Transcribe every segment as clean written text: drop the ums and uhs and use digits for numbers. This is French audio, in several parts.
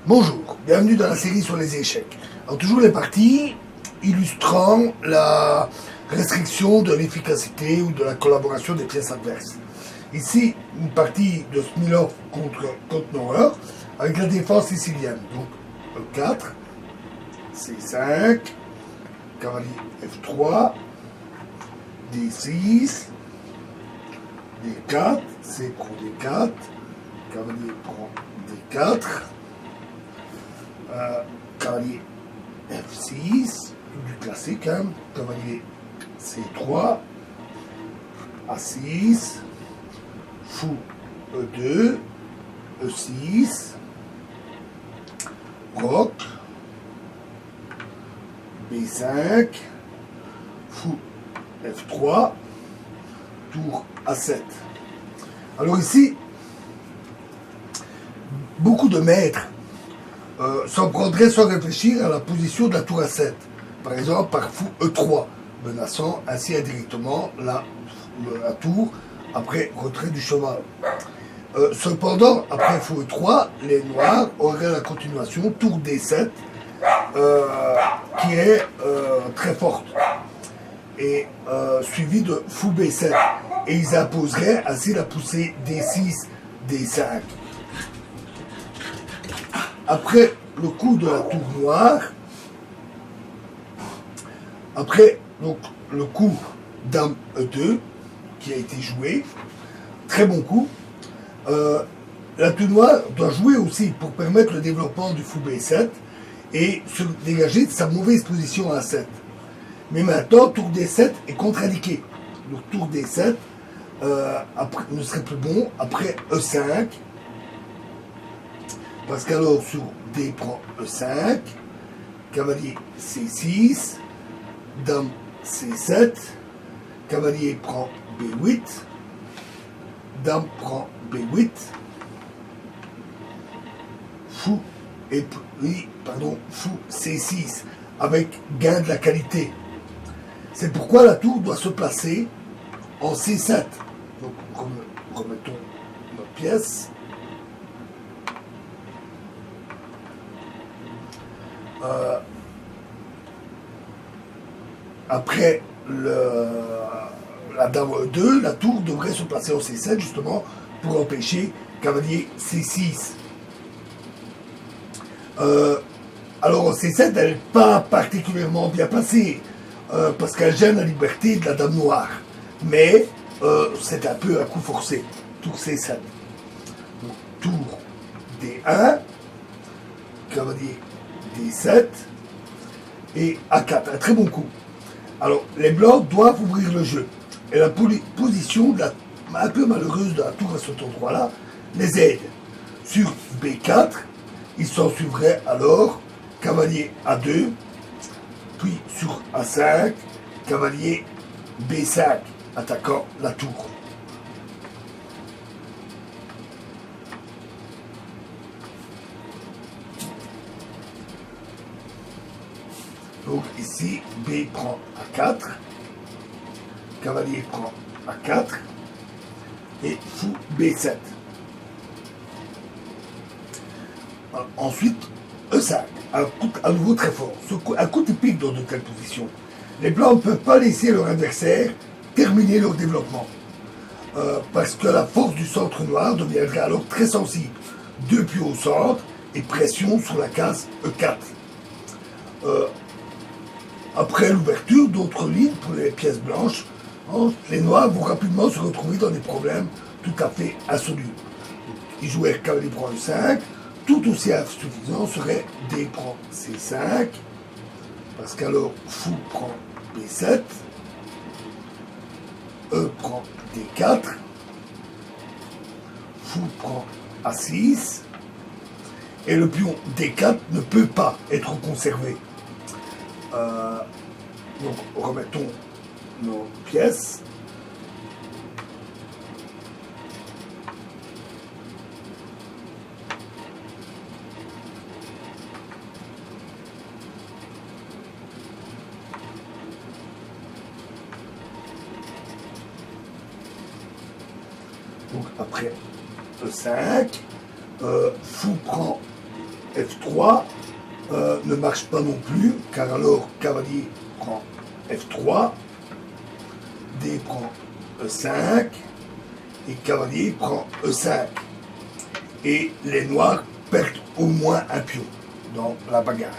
Bonjour, bienvenue dans la série sur les échecs. Alors toujours les parties illustrant la restriction de l'efficacité ou de la collaboration des pièces adverses. Ici, une partie de Smilov contre Kottnauer avec la défense sicilienne. Donc E4, C5, cavalier F3, D6, D4, C prend D4, cavalier prend D4, cavalier F6, du classique, hein, cavalier C3, A6, fou E2, E6, roc, B5, fou F3, tour A7. Alors ici, beaucoup de maîtres s'en prendraient sans réfléchir à la position de la tour A7, par exemple par fou E3, menaçant ainsi indirectement la tour après retrait du cheval. Cependant, après fou E3, les noirs auraient la continuation tour D7, qui est très forte, et suivi de fou B7, et ils imposeraient ainsi la poussée D6, D5. Après le coup de la tour noire, après donc, le coup dame E2 qui a été joué, très bon coup, la tour noire doit jouer aussi pour permettre le développement du fou B7 et se dégager de sa mauvaise position à A7. Mais maintenant, tour D7 est contre-indiqué. Donc tour D7 après, ne serait plus bon après E5. Parce qu'alors sur D prend E5, cavalier C6, dame C7, cavalier prend B8, dame prend B8, fou et puis, fou C6 avec gain de la qualité. C'est pourquoi la tour doit se placer en C7. Donc remettons notre pièce. Après la dame E2, la tour devrait se placer en C7 justement pour empêcher cavalier C6. Alors en C7, elle n'est pas particulièrement bien placée parce qu'elle gêne la liberté de la dame noire. Mais c'est un peu un coup forcé. Tour C7. Donc, tour D1, cavalier D7 et A4. Un très bon coup. Alors, les blancs doivent ouvrir le jeu. Et la position un peu malheureuse de la tour à cet endroit-là les aide. Sur B4, il s'en suivrait alors cavalier A2, puis sur A5, cavalier B5, attaquant la tour. Donc ici, B prend A4, cavalier prend A4, et fou B7. Ensuite, E5, un coup à nouveau très fort. Un coup typique dans de telles positions. Les blancs ne peuvent pas laisser leur adversaire terminer leur développement. Parce que la force du centre noir deviendrait alors très sensible. Deux pions au centre et pression sur la case E4. Après l'ouverture d'autres lignes pour les pièces blanches, les noirs vont rapidement se retrouver dans des problèmes tout à fait insolubles. Ils jouaient cavalier prend E5, tout aussi insuffisant serait D prend C5, parce qu'alors fou prend B7, E prend D4, fou prend A6, et le pion D4 ne peut pas être conservé. Donc remettons nos pièces. Donc après E5, fou prend F3 ne marche pas non plus, car alors cavalier prend F3, D prend E5, et cavalier prend E5. Et les noirs perdent au moins un pion dans la bagarre.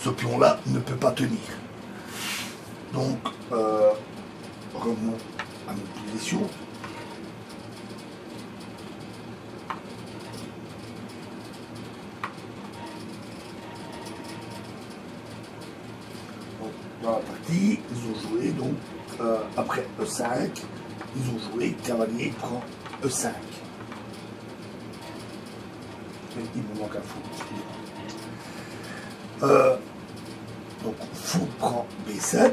Ce pion-là ne peut pas tenir. Donc, revenons à notre position. Donc, dans la partie, ils ont joué, donc, après E5, ils ont joué cavalier prend E5. Il me manque un fou. Donc, fou prend B7,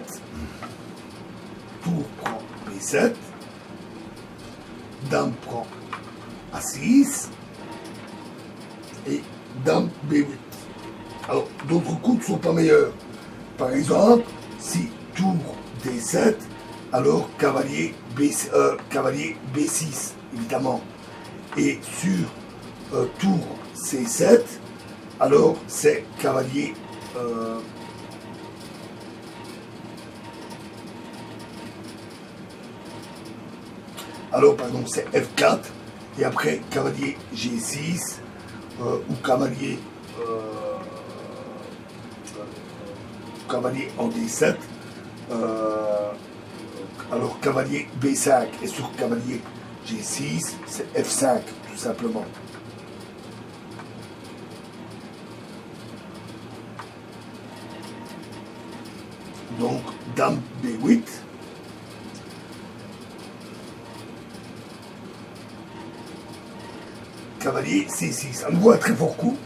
tour prend B7, dame prend A6 et dame B8. Alors, d'autres coups ne sont pas meilleurs. Par exemple, si tour D7, alors cavalier B6, évidemment. Et sur tour C7, alors c'est cavalier alors pardon, c'est F4 et après cavalier G6 ou cavalier en D7, alors cavalier B5 et sur cavalier G6 c'est F5 tout simplement. Donc, dame B8. Cavalier C6. À nouveau un très fort coup.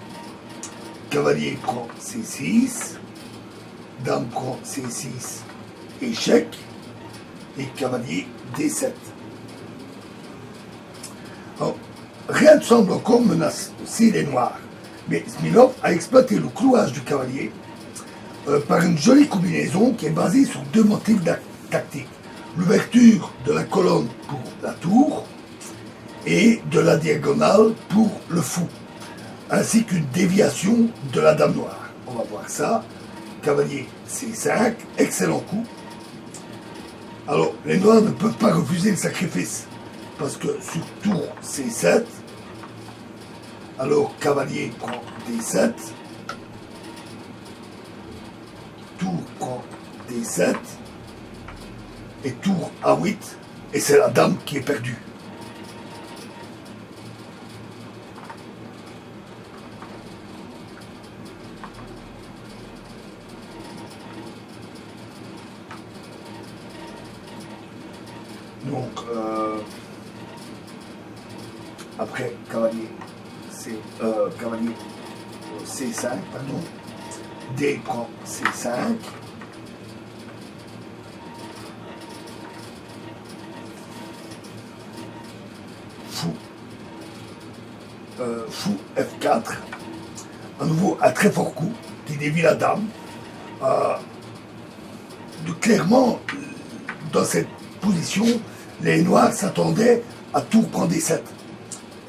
Cavalier prend C6. Dame prend C6. Échec. Et cavalier D7. Alors, rien ne semble encore menacer les noirs. Mais Smirnov a exploité le clouage du cavalier par une jolie combinaison qui est basée sur deux motifs tactiques. L'ouverture de la colonne pour la tour et de la diagonale pour le fou, ainsi qu'une déviation de la dame noire. On va voir ça. Cavalier C5, excellent coup. Alors, les noirs ne peuvent pas refuser le sacrifice, parce que sur tour C7, alors cavalier prend D7, tour prend D7 et tour A8 et c'est la dame qui est perdue. Donc après cavalier C5 pardon, D prend C5. Fou F4. À nouveau un très fort coup qui dévie la dame. Clairement, dans cette position, les noirs s'attendaient à tour prend D7.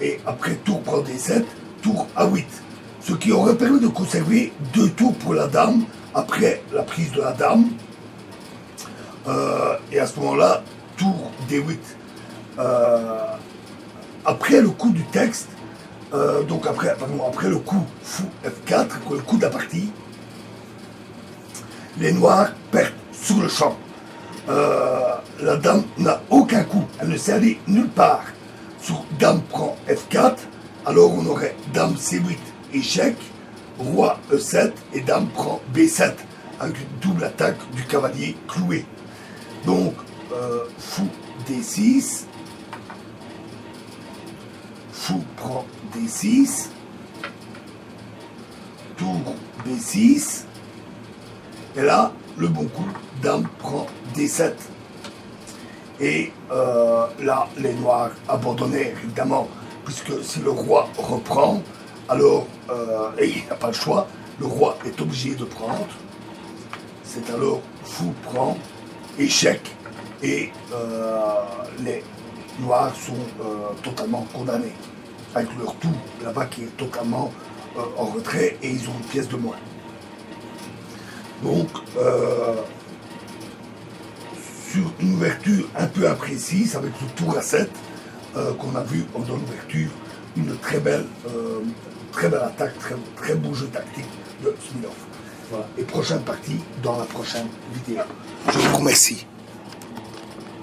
Et après tour prend D7, tour A8. Ce qui aurait permis de conserver deux tours pour la dame après la prise de la dame. Et à ce moment-là, tour D8. Après le coup du texte, donc après le coup fou F4, après le coup de la partie, les noirs perdent sur le champ. La dame n'a aucun coup, elle ne s'est allée nulle part. Sur dame prend F4, alors on aurait dame C8, échec, roi E7 et dame prend B7, avec une double attaque du cavalier cloué. Donc, fou D6, fou prend D6, tour B6, et là, le bon coup, dame prend D7. Et là, les noirs abandonnèrent, évidemment, puisque si le roi reprend, alors, et il n'a pas le choix, le roi est obligé de prendre. C'est alors fou prend, échec, et les noirs sont totalement condamnés, avec leur tour là-bas qui est totalement en retrait et ils ont une pièce de moins. Donc, sur une ouverture un peu imprécise, avec le tour à 7, qu'on a vu dans l'ouverture, une très belle attaque, très beau jeu tactique de Smirnov. Voilà. Et prochaine partie dans la prochaine vidéo. Je vous remercie.